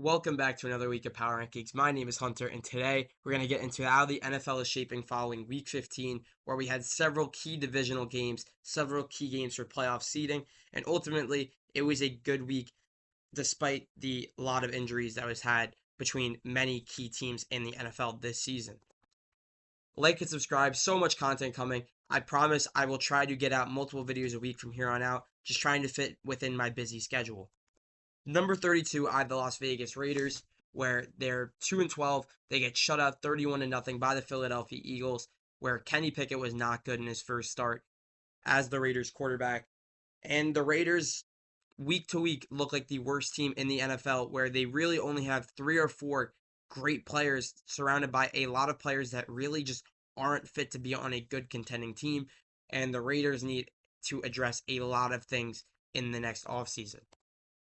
Welcome back to another week of Power Rankings. My name is Hunter, and today we're going to get into how the NFL is shaping following Week 15, where we had several key divisional games, several key games for playoff seeding, and ultimately it was a good week despite the lot of injuries that was had between many key teams in the NFL this season. Like and subscribe, so much content coming. I promise I will try to get out multiple videos a week from here on out, just trying to fit within my busy schedule. Number 32, I have the Las Vegas Raiders, where they're 2-12. They get shut out 31 to nothing by the Philadelphia Eagles, where Kenny Pickett was not good in his first start as the Raiders quarterback. And the Raiders, week to week, look like the worst team in the NFL, where they really only have three or four great players surrounded by a lot of players that really just aren't fit to be on a good contending team. And the Raiders need to address a lot of things in the next offseason.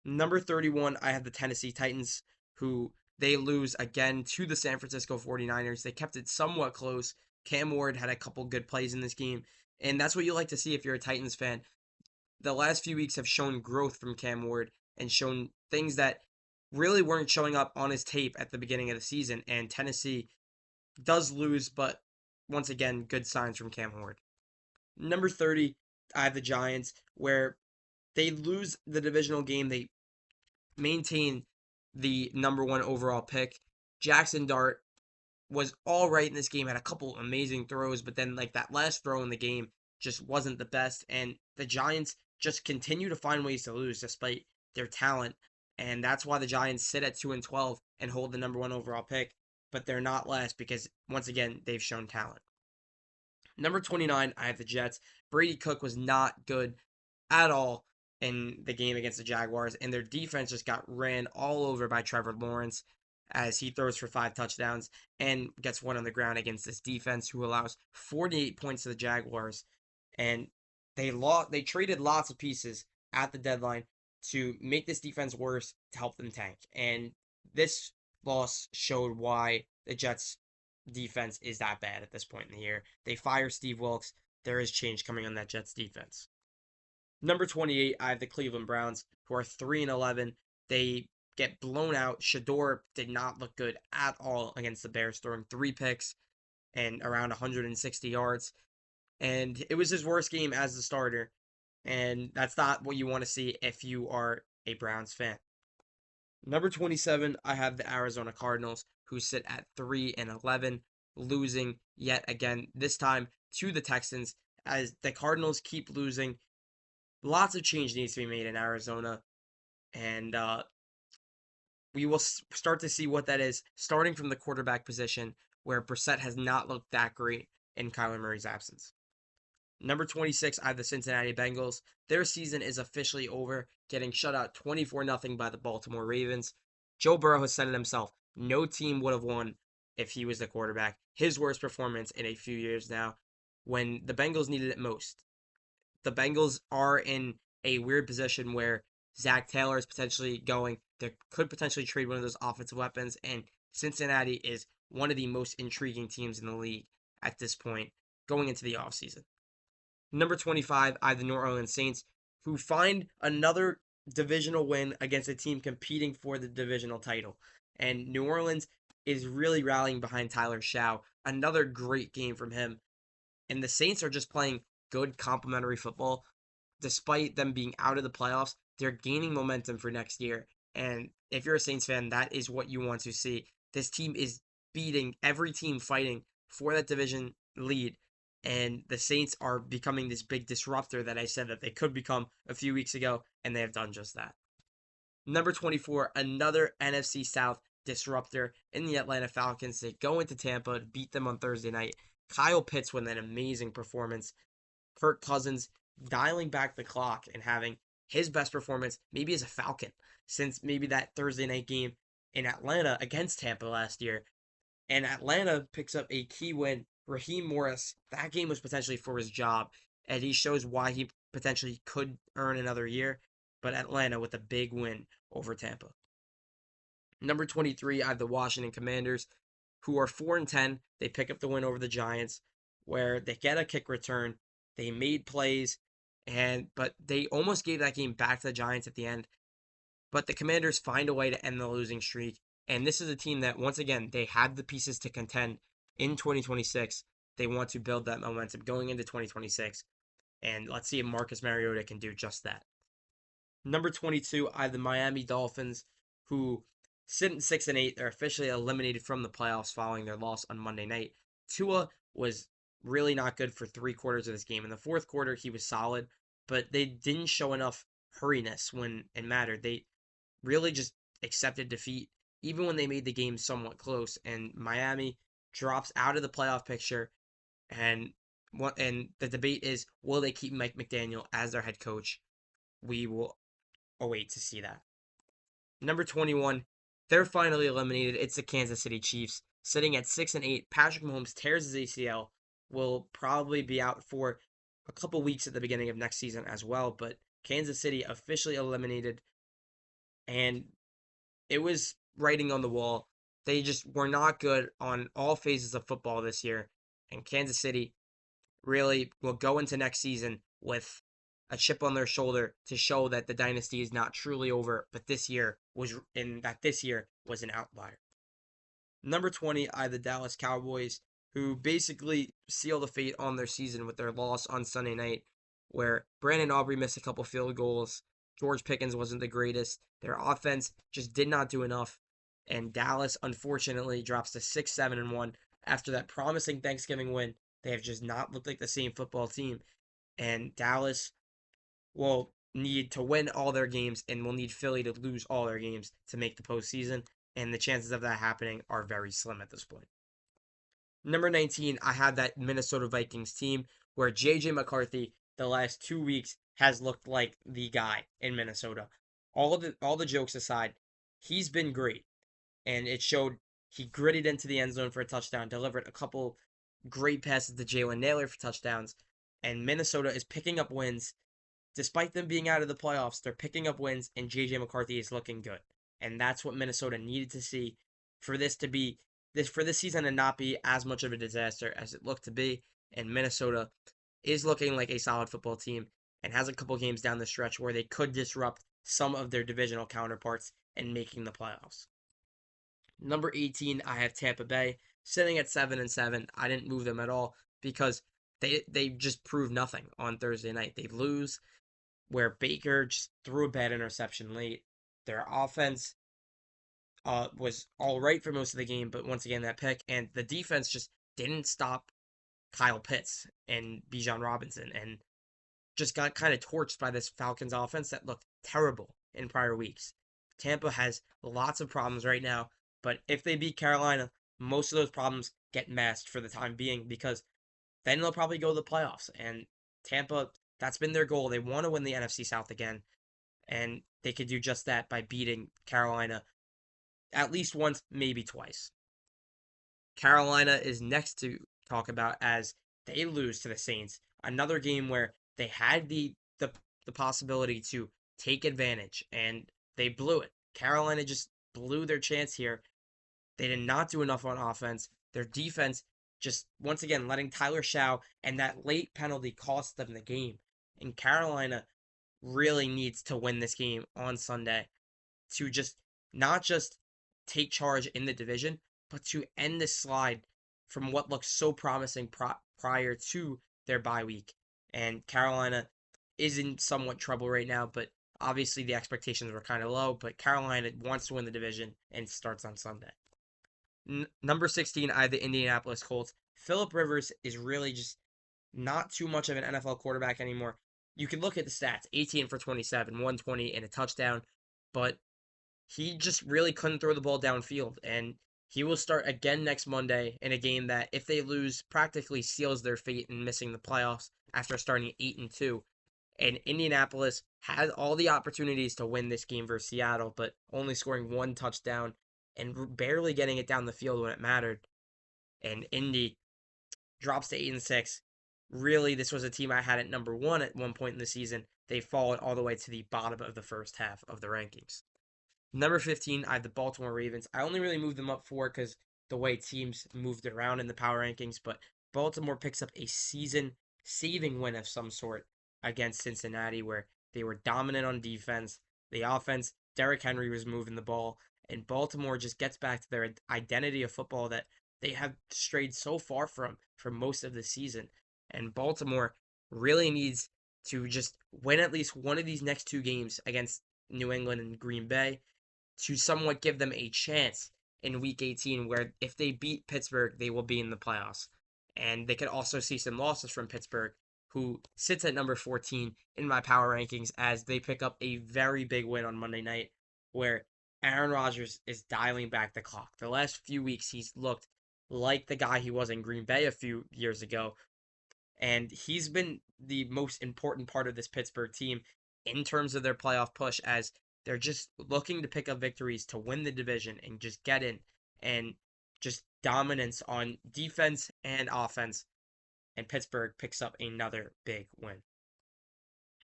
Number 31, I have the Tennessee Titans, who they lose again to the San Francisco 49ers. They kept it somewhat close. Cam Ward had a couple good plays in this game, and that's what you like to see if you're a Titans fan. The last few weeks have shown growth from Cam Ward and shown things that really weren't showing up on his tape at the beginning of the season, and Tennessee does lose, but once again, good signs from Cam Ward. Number 30, I have the Giants, where they lose the divisional game. They maintain the number one overall pick. Jackson Dart was all right in this game, had a couple amazing throws, but then like that last throw in the game just wasn't the best. And the Giants just continue to find ways to lose despite their talent. And that's why the Giants sit at 2-12 and hold the number one overall pick, but they're not last because once again they've shown talent. Number 29, I have the Jets. Brady Cook was not good at all in the game against the Jaguars, and their defense just got ran all over by Trevor Lawrence as he throws for 5 touchdowns and gets one on the ground against this defense who allows 48 points to the Jaguars. And they traded lots of pieces at the deadline to make this defense worse to help them tank. And this loss showed why the Jets defense is that bad at this point in the year. They fire Steve Wilks. There is change coming on that Jets defense. Number 28, I have the Cleveland Browns, who are 3-11. They get blown out. Shador did not look good at all against the Bears, throwing 3 picks and around 160 yards. And it was his worst game as the starter. And that's not what you want to see if you are a Browns fan. Number 27, I have the Arizona Cardinals, who sit at 3-11, losing yet again, this time to the Texans, as the Cardinals keep losing. Lots of change needs to be made in Arizona, and we will start to see what that is, starting from the quarterback position, where Brissett has not looked that great in Kyler Murray's absence. Number 26, I have the Cincinnati Bengals. Their season is officially over, getting shut out 24-0 by the Baltimore Ravens. Joe Burrow has said it himself. No team would have won if he was the quarterback. His worst performance in a few years now, when the Bengals needed it most. The Bengals are in a weird position where Zach Taylor is potentially going. They could potentially trade one of those offensive weapons, and Cincinnati is one of the most intriguing teams in the league at this point going into the offseason. Number 25, I have the New Orleans Saints, who find another divisional win against a team competing for the divisional title. And New Orleans is really rallying behind Tyler Shaw. Another great game from him. And the Saints are just playing good complementary football. Despite them being out of the playoffs, they're gaining momentum for next year. And if you're a Saints fan, that is what you want to see. This team is beating every team fighting for that division lead. And the Saints are becoming this big disruptor that I said that they could become a few weeks ago, and they have done just that. Number 24, another NFC South disruptor in the Atlanta Falcons. They go into Tampa to beat them on Thursday night. Kyle Pitts with an amazing performance. Kirk Cousins dialing back the clock and having his best performance maybe as a Falcon since maybe that Thursday night game in Atlanta against Tampa last year. And Atlanta picks up a key win. Raheem Morris, that game was potentially for his job, and he shows why he potentially could earn another year. But Atlanta with a big win over Tampa. Number 23, I have the Washington Commanders, who are 4-10. They pick up the win over the Giants, where they get a kick return. They made plays, but they almost gave that game back to the Giants at the end. But the Commanders find a way to end the losing streak. And this is a team that, once again, they have the pieces to contend in 2026. They want to build that momentum going into 2026. And let's see if Marcus Mariota can do just that. Number 22, I have the Miami Dolphins, who sit at 6-8. They're officially eliminated from the playoffs following their loss on Monday night. Tua was really not good for 3 quarters of this game. In the fourth quarter, he was solid, but they didn't show enough hurriness when it mattered. They really just accepted defeat, even when they made the game somewhat close. And Miami drops out of the playoff picture. And the debate is, will they keep Mike McDaniel as their head coach? We will await to see that. Number 21, they're finally eliminated. It's the Kansas City Chiefs, sitting at 6-8. Patrick Mahomes tears his ACL, will probably be out for a couple weeks at the beginning of next season as well. But Kansas City officially eliminated, and it was writing on the wall. They just were not good on all phases of football this year, and Kansas City really will go into next season with a chip on their shoulder to show that the dynasty is not truly over, but this year was an outlier. Number 20, I have the Dallas Cowboys, who basically seal the fate on their season with their loss on Sunday night, where Brandon Aubrey missed a couple field goals. George Pickens wasn't the greatest. Their offense just did not do enough. And Dallas, unfortunately, drops to 6-7-1 after that promising Thanksgiving win. They have just not looked like the same football team. And Dallas will need to win all their games and will need Philly to lose all their games to make the postseason. And the chances of that happening are very slim at this point. Number 19, I have that Minnesota Vikings team where J.J. McCarthy, the last 2 weeks, has looked like the guy in Minnesota. All the jokes aside, he's been great. And it showed. He gritted into the end zone for a touchdown, delivered a couple great passes to Jalen Nailor for touchdowns, and Minnesota is picking up wins. Despite them being out of the playoffs, they're picking up wins, and J.J. McCarthy is looking good. And that's what Minnesota needed to see for this season to not be as much of a disaster as it looked to be. And Minnesota is looking like a solid football team and has a couple games down the stretch where they could disrupt some of their divisional counterparts and making the playoffs. Number 18, I have Tampa Bay sitting at 7-7. I didn't move them at all because they just proved nothing on Thursday night. They lose where Baker just threw a bad interception late. Their offense was all right for most of the game, but once again that pick, and the defense just didn't stop Kyle Pitts and Bijan Robinson, and just got kind of torched by this Falcons offense that looked terrible in prior weeks. Tampa has lots of problems right now, but if they beat Carolina, most of those problems get masked for the time being because then they'll probably go to the playoffs. And Tampa, that's been their goal. They want to win the NFC South again, and they could do just that by beating Carolina at least once, maybe twice. Carolina is next to talk about as they lose to the Saints. Another game where they had the possibility to take advantage, and they blew it. Carolina just blew their chance here. They did not do enough on offense. Their defense just, once again, letting Tyler Shaw and that late penalty cost them the game. And Carolina really needs to win this game on Sunday to just not just take charge in the division, but to end this slide from what looks so promising prior to their bye week. And Carolina is in somewhat trouble right now, but obviously the expectations were kind of low. But Carolina wants to win the division and starts on Sunday. Number 16, I have the Indianapolis Colts. Philip Rivers is really just not too much of an NFL quarterback anymore. You can look at the stats, 18 for 27, 120 and a touchdown, but he just really couldn't throw the ball downfield. And he will start again next Monday in a game that, if they lose, practically seals their fate in missing the playoffs after starting 8-2. And Indianapolis had all the opportunities to win this game versus Seattle, but only scoring one touchdown and barely getting it down the field when it mattered. And Indy drops to 8-6. Really, this was a team I had at number 1 at one point in the season. They've fallen all the way to the bottom of the first half of the rankings. Number 15, I have the Baltimore Ravens. I only really moved them up 4 because the way teams moved around in the power rankings, but Baltimore picks up a season-saving win of some sort against Cincinnati, where they were dominant on defense. The offense Derrick Henry was moving the ball, and Baltimore just gets back to their identity of football that they have strayed so far from for most of the season. And Baltimore really needs to just win at least one of these next two games against New England and Green Bay to somewhat give them a chance in week 18, where if they beat Pittsburgh, they will be in the playoffs. And they could also see some losses from Pittsburgh, who sits at number 14 in my power rankings as they pick up a very big win on Monday night, where Aaron Rodgers is dialing back the clock. The last few weeks, he's looked like the guy he was in Green Bay a few years ago, and he's been the most important part of this Pittsburgh team in terms of their playoff push, as they're just looking to pick up victories to win the division and just get in, and just dominance on defense and offense. And Pittsburgh picks up another big win.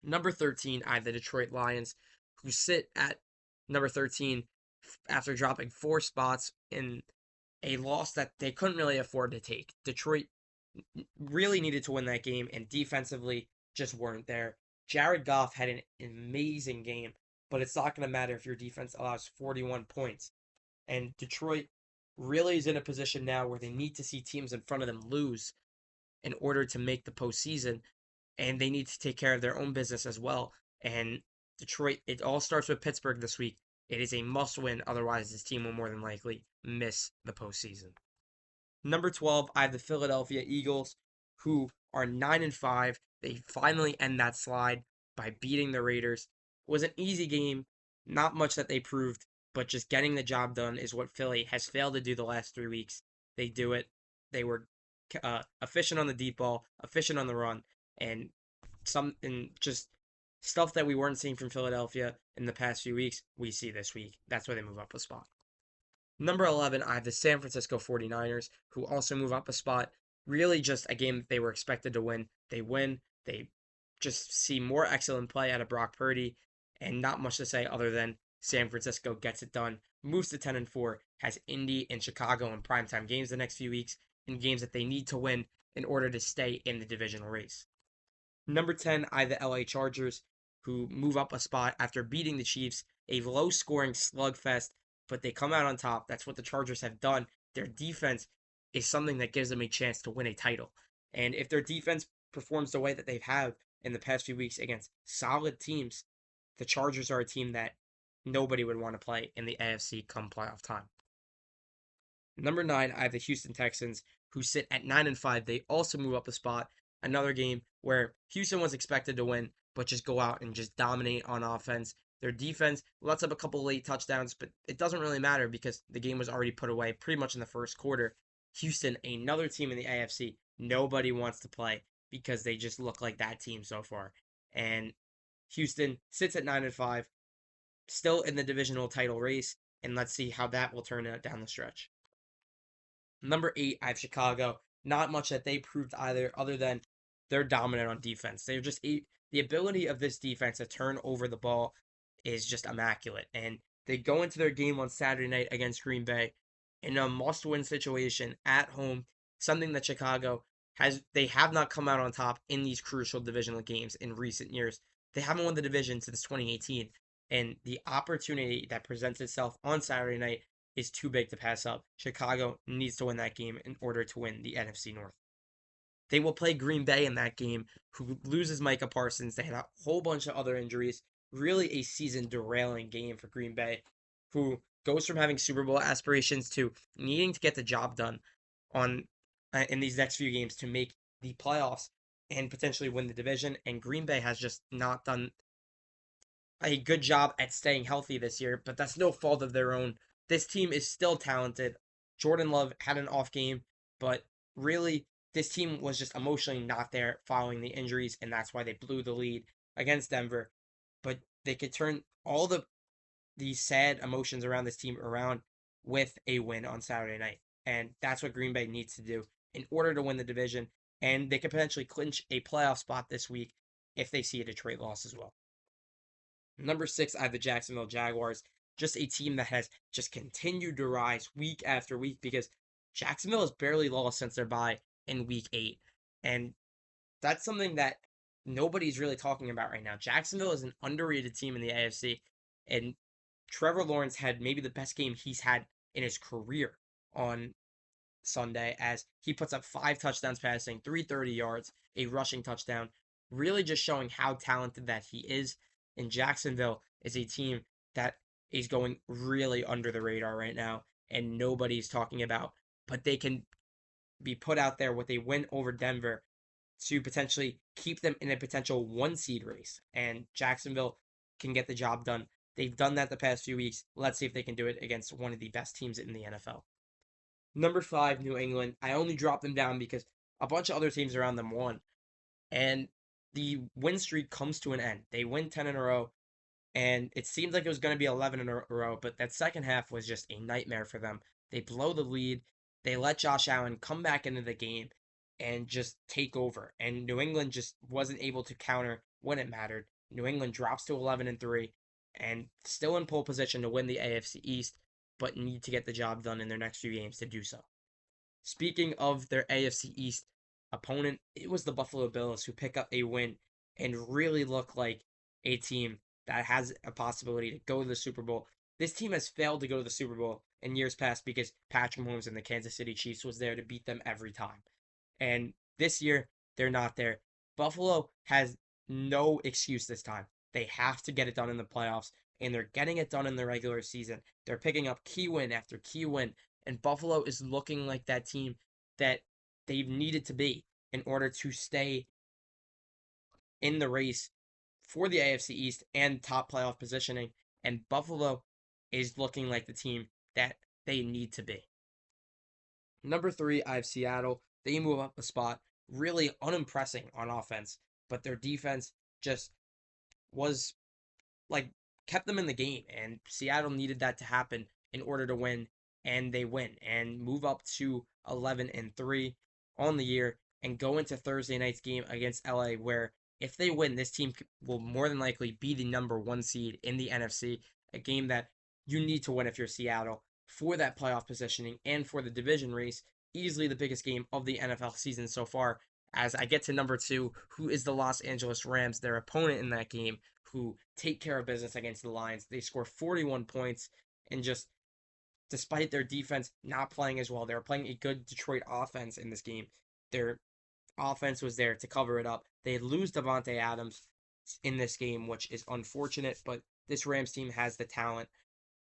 Number 13, I have the Detroit Lions, who sit at number 13 after dropping 4 spots in a loss that they couldn't really afford to take. Detroit really needed to win that game, and defensively just weren't there. Jared Goff had an amazing game, but it's not going to matter if your defense allows 41 points. And Detroit really is in a position now where they need to see teams in front of them lose in order to make the postseason, and they need to take care of their own business as well. And Detroit, it all starts with Pittsburgh this week. It is a must win, otherwise, this team will more than likely miss the postseason. Number 12, I have the Philadelphia Eagles, who are 9-5. They finally end that slide by beating the Raiders. It was an easy game, not much that they proved, but just getting the job done is what Philly has failed to do the last 3 weeks. They do it. They were efficient on the deep ball, efficient on the run, and just stuff that we weren't seeing from Philadelphia in the past few weeks, we see this week. That's why they move up a spot. Number 11, I have the San Francisco 49ers, who also move up a spot. Really just a game that they were expected to win. They win. They just see more excellent play out of Brock Purdy, and not much to say other than San Francisco gets it done, moves to 10-4, has Indy and Chicago in primetime games the next few weeks, in games that they need to win in order to stay in the divisional race. Number 10, I have the LA Chargers, who move up a spot after beating the Chiefs, a low-scoring slugfest, but they come out on top. That's what the Chargers have done. Their defense is something that gives them a chance to win a title. And if their defense performs the way that they have in the past few weeks against solid teams, the Chargers are a team that nobody would want to play in the AFC come playoff time. Number 9, I have the Houston Texans, who sit at 9-5. They also move up a spot. Another game where Houston was expected to win, but just go out and just dominate on offense. Their defense lets up a couple late touchdowns, but it doesn't really matter because the game was already put away pretty much in the first quarter. Houston, another team in the AFC, nobody wants to play because they just look like that team so far. And Houston sits at 9-5, still in the divisional title race, and let's see how that will turn out down the stretch. Number 8, I have Chicago. Not much that they proved either, other than they're dominant on defense. They're just the ability of this defense to turn over the ball is just immaculate. And they go into their game on Saturday night against Green Bay in a must-win situation at home, something that Chicago they have not come out on top in these crucial divisional games in recent years. They haven't won the division since 2018, and the opportunity that presents itself on Saturday night is too big to pass up. Chicago needs to win that game in order to win the NFC North. They will play Green Bay in that game, who loses Micah Parsons. They had a whole bunch of other injuries. Really a season derailing game for Green Bay, who goes from having Super Bowl aspirations to needing to get the job done on in these next few games to make the playoffs and potentially win the division. And Green Bay has just not done a good job at staying healthy this year, but that's no fault of their own. This team is still talented. Jordan Love had an off game, but really, this team was just emotionally not there following the injuries, and that's why they blew the lead against Denver. But they could turn all the sad emotions around this team around with a win on Saturday night. And that's what Green Bay needs to do in order to win the division. And they could potentially clinch a playoff spot this week if they see a Detroit loss as well. Number 6, I have the Jacksonville Jaguars. Just a team that has just continued to rise week after week because Jacksonville has barely lost since their bye in week 8. And that's something that nobody's really talking about right now. Jacksonville is an underrated team in the AFC, and Trevor Lawrence had maybe the best game he's had in his career on Sunday as he puts up 5 touchdowns passing, 330 yards, a rushing touchdown, really just showing how talented that he is. And Jacksonville is a team that is going really under the radar right now and nobody's talking about, but they can be put out there with a win over Denver to potentially keep them in a potential 1 seed race. And Jacksonville can get the job done. They've done that the past few weeks. Let's see if they can do it against one of the best teams in the NFL. Number 5, New England. I only dropped them down because a bunch of other teams around them won. And the win streak comes to an end. They win 10 in a row. And it seemed like it was going to be 11 in a row, but that second half was just a nightmare for them. They blow the lead. They let Josh Allen come back into the game and just take over. And New England just wasn't able to counter when it mattered. New England drops to 11-3 and still in pole position to win the AFC East, but need to get the job done in their next few games to do so. Speaking of their AFC East opponent, it was the Buffalo Bills who pick up a win and really look like a team that has a possibility to go to the Super Bowl. This team has failed to go to the Super Bowl in years past because Patrick Mahomes and the Kansas City Chiefs was there to beat them every time. And this year, they're not there. Buffalo has no excuse this time. They have to get it done in the playoffs, and they're getting it done in the regular season. They're picking up key win after key win, and Buffalo is looking like that team that they've needed to be in order to stay in the race for the AFC East and top playoff positioning. And Buffalo is looking like the team that they need to be. Number 3, I have Seattle. They move up a spot, really unimpressing on offense, but their defense just was like kept them in the game, and Seattle needed that to happen in order to win, and they win and move up to 11-3 on the year and go into Thursday night's game against LA, where if they win, this team will more than likely be the number 1 seed in the NFC, a game that you need to win if you're Seattle for that playoff positioning and for the division race. Easily the biggest game of the NFL season so far. As I get to number 2, who is the Los Angeles Rams, their opponent in that game, who take care of business against the Lions. They score 41 points, and just despite their defense not playing as well, they were playing a good Detroit offense in this game. Their offense was there to cover it up. They lose Davante Adams in this game, which is unfortunate, but this Rams team has the talent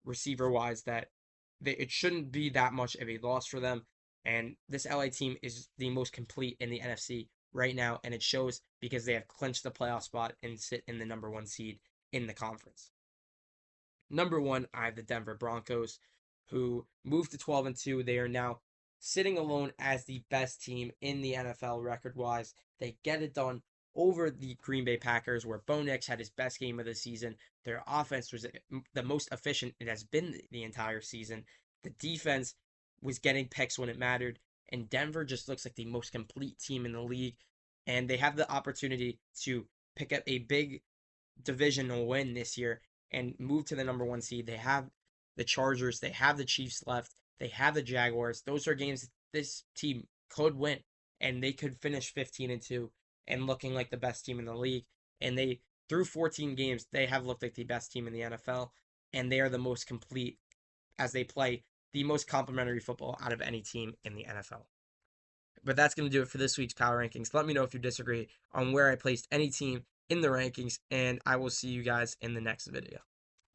receiver-wise that it shouldn't be that much of a loss for them. And this LA team is the most complete in the NFC right now, and it shows because they have clinched the playoff spot and sit in the number 1 seed in the conference. Number 1, I have the Denver Broncos, who moved to 12-2. They are now sitting alone as the best team in the NFL record-wise. They get it done over the Green Bay Packers, where Bo Nix had his best game of the season. Their offense was the most efficient it has been the entire season. The defense was getting picks when it mattered, and Denver just looks like the most complete team in the league, and they have the opportunity to pick up a big divisional win this year and move to the number 1 seed. They have the Chargers, they have the Chiefs left, they have the Jaguars. Those are games this team could win, and they could finish 15-2 and looking like the best team in the league. And they, through 14 games, they have looked like the best team in the NFL, and they are the most complete as they play the most complementary football out of any team in the NFL. But that's going to do it for this week's Power Rankings. Let me know if you disagree on where I placed any team in the rankings, and I will see you guys in the next video.